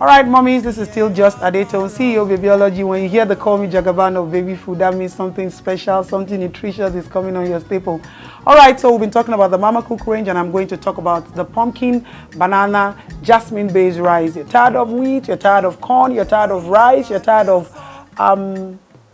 All right, mommies, this is still just Adeto, CEO of Babyology. When you hear the Call Me Jagaban of baby food, that means something special, something nutritious is coming on your staple. All right, so we've been talking about the Mamacook range, and I'm going to talk about the pumpkin, banana, jasmine-based rice. You're tired of wheat, you're tired of corn, you're tired of rice, you're tired of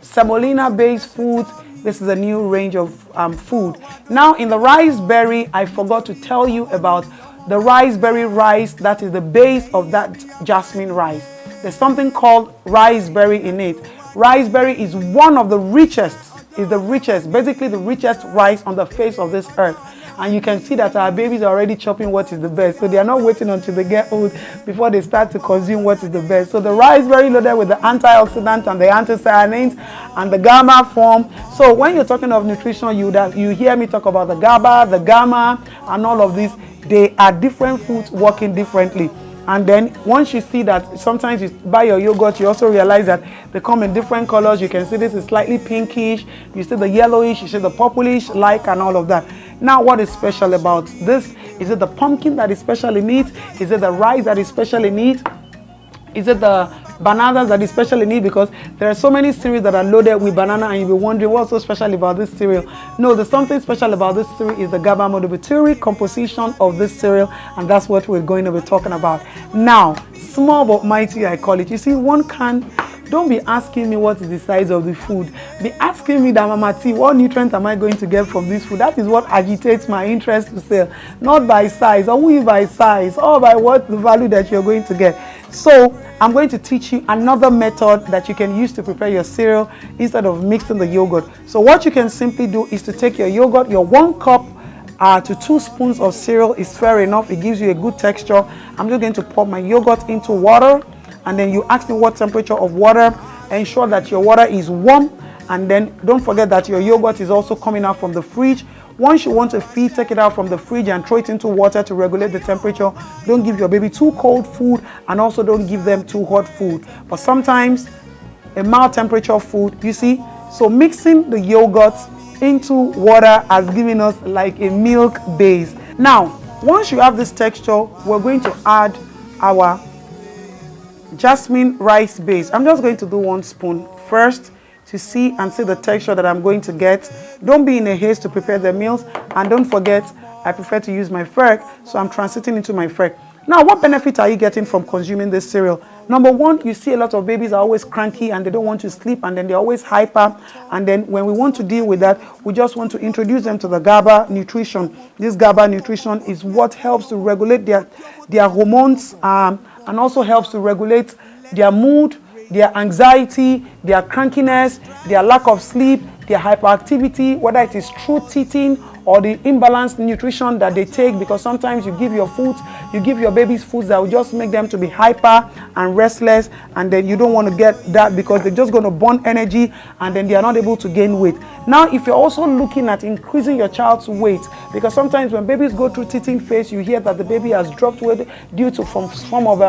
semolina-based foods. This is a new range of food. Now, in the rice berry, I forgot to tell you about the riceberry rice that is the base of that jasmine rice. There's something called riceberry in it. Riceberry is one of the richest, basically the richest rice on the face of this earth. And you can see that our babies are already chopping what is the best. So they are not waiting until they get old before they start to consume what is the best. So the riceberry loaded with the antioxidants and the anthocyanins and the gamma form. So when you're talking of nutrition, you hear me talk about the GABA, the gamma, and all of these. They are different foods working differently. And then once you see that, sometimes you buy your yogurt, you also realize that they come in different colors. You can see this is slightly pinkish, you see the yellowish, you see the purplish like, and all of that. Now, what is special about this? Is it the pumpkin that is special in it? Is it the rice that is special in it? Is it the bananas that is special in it? Because there are so many cereals that are loaded with banana, and you'll be wondering what's so special about this cereal. No, there's something special about this cereal is the GABA monobutyric composition of this cereal, and that's what we're going to be talking about. Now, small but mighty, I call it. You see, one can. Don't be asking me what is the size of the food. Be asking me that, Mama T, what nutrients am I going to get from this food? That is what agitates my interest to sell. Not by size, or only by size, or by what the value that you're going to get. So I'm going to teach you another method that you can use to prepare your cereal instead of mixing the yogurt. So what you can simply do is to take your yogurt, your 1 cup to 2 spoons of cereal is fair enough. It gives you a good texture. I'm just going to pour my yogurt into water. And then you ask me what temperature of water. Ensure that your water is warm, and then don't forget that your yogurt is also coming out from the fridge. Once you want to feed, take it out from the fridge and throw it into water to regulate the temperature. Don't give your baby too cold food, and also don't give them too hot food. But sometimes a mild temperature food, you see. So mixing the yogurt into water has given us like a milk base. Now, once you have this texture, we're going to add our jasmine rice base. I'm just going to do 1 spoon first to see the texture that I'm going to get. Don't be in a haste to prepare the meals, and don't forget I prefer to use my fork, so I'm transiting into my fork. Now, what benefit are you getting from consuming this cereal? Number 1, you see a lot of babies are always cranky and they don't want to sleep, and then they're always hyper. And then when we want to deal with that, we just want to introduce them to the GABA nutrition. This GABA nutrition is what helps to regulate their hormones, and also helps to regulate their mood, their anxiety, their crankiness, their lack of sleep, their hyperactivity, whether it is through teething or the imbalanced nutrition that they take, because sometimes you give your babies foods that will just make them to be hyper and restless, and then you don't want to get that because they're just going to burn energy, and then they are not able to gain weight. Now, if you're also looking at increasing your child's weight, because sometimes when babies go through teething phase, you hear that the baby has dropped weight due to some form of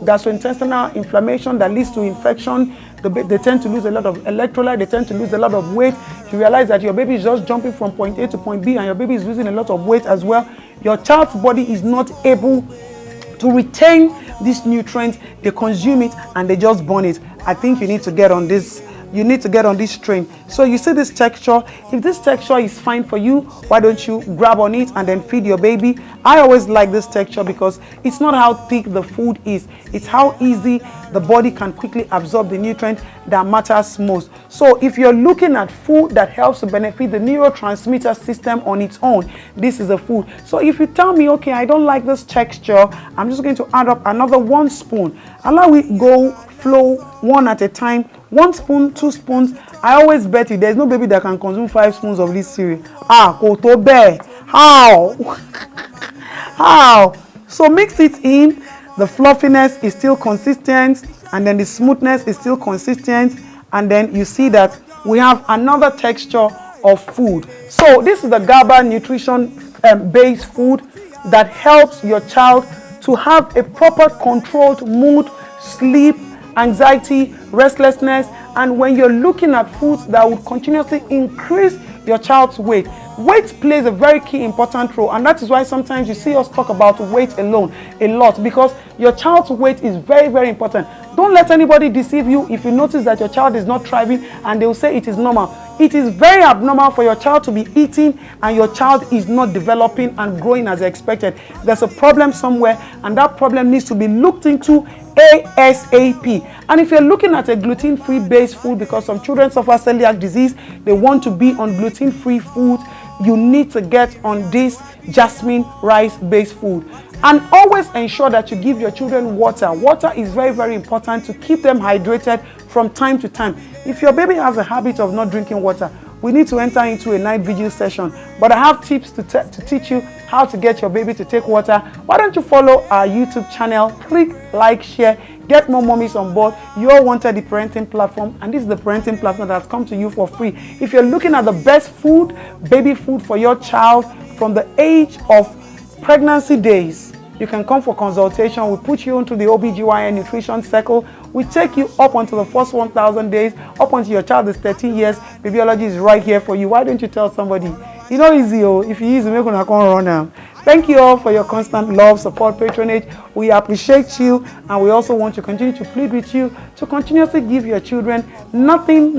gastrointestinal inflammation that leads to infection. They tend to lose a lot of electrolyte, they tend to lose a lot of weight. You realize that your baby is just jumping from point A to point B, and your baby is losing a lot of weight as well. Your child's body is not able to retain these nutrients. They consume it and they just burn it. I think you need to get on this. You need to get on this train. So you see this texture. If this texture is fine for you, why don't you grab on it and then feed your baby? I always like this texture because it's not how thick the food is. It's how easy the body can quickly absorb the nutrient that matters most. So if you're looking at food that helps to benefit the neurotransmitter system on its own, this is a food. So if you tell me, okay, I don't like this texture, I'm just going to add up another 1 spoon. Allow it go flow one at a time. 1 spoon, 2 spoons. I always bet you there's no baby that can consume 5 spoons of this cereal. Koto bear. How? How? So mix it in. The fluffiness is still consistent, and then the smoothness is still consistent, and then you see that we have another texture of food. So this is the GABA nutrition based food that helps your child to have a proper controlled mood, sleep, anxiety, restlessness. And when you're looking at foods that would continuously increase your child's weight, Weight plays a very key important role, and that is why sometimes you see us talk about weight alone a lot, because your child's weight is very, very important. Don't let anybody deceive you if you notice that your child is not thriving and they will say it is normal. It is very abnormal for your child to be eating and your child is not developing and growing as expected. There's a problem somewhere, and that problem needs to be looked into ASAP. And if you're looking at a gluten-free based food, because some children suffer celiac disease, they want to be on gluten-free food, you need to get on this jasmine rice based food. And always ensure that you give your children water. Water is very, very important to keep them hydrated from time to time. If your baby has a habit of not drinking water, we need to enter into a night vigil session. But I have tips to teach you how to get your baby to take water. Why don't you follow our YouTube channel? Click like, share, get more mommies on board. You all wanted the parenting platform, and this is the parenting platform that has come to you for free. If you're looking at the best food, baby food for your child from the age of pregnancy days, you can come for consultation. We put you into the OBGYN nutrition circle. We take you up until the first 1,000 days, up until your child is 13 years. Babyology is right here for you. Why don't you tell somebody? You know, easy, oh. If you use it, make una come run now. Thank you all for your constant love, support, patronage. We appreciate you, and we also want to continue to plead with you to continuously give your children nothing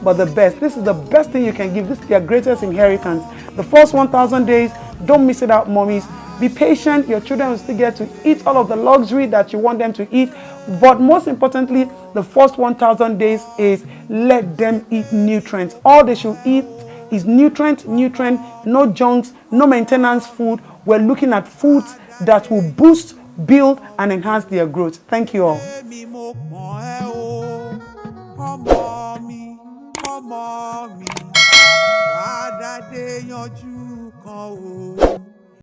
but the best. This is the best thing you can give. This is their greatest inheritance. The first 1,000 days, don't miss it out, mommies. Be patient. Your children will still get to eat all of the luxury that you want them to eat. But most importantly, the first 1,000 days is let them eat nutrients. All they should eat is nutrient, no junks, no maintenance food. We're looking at foods that will boost, build, and enhance their growth. Thank you all.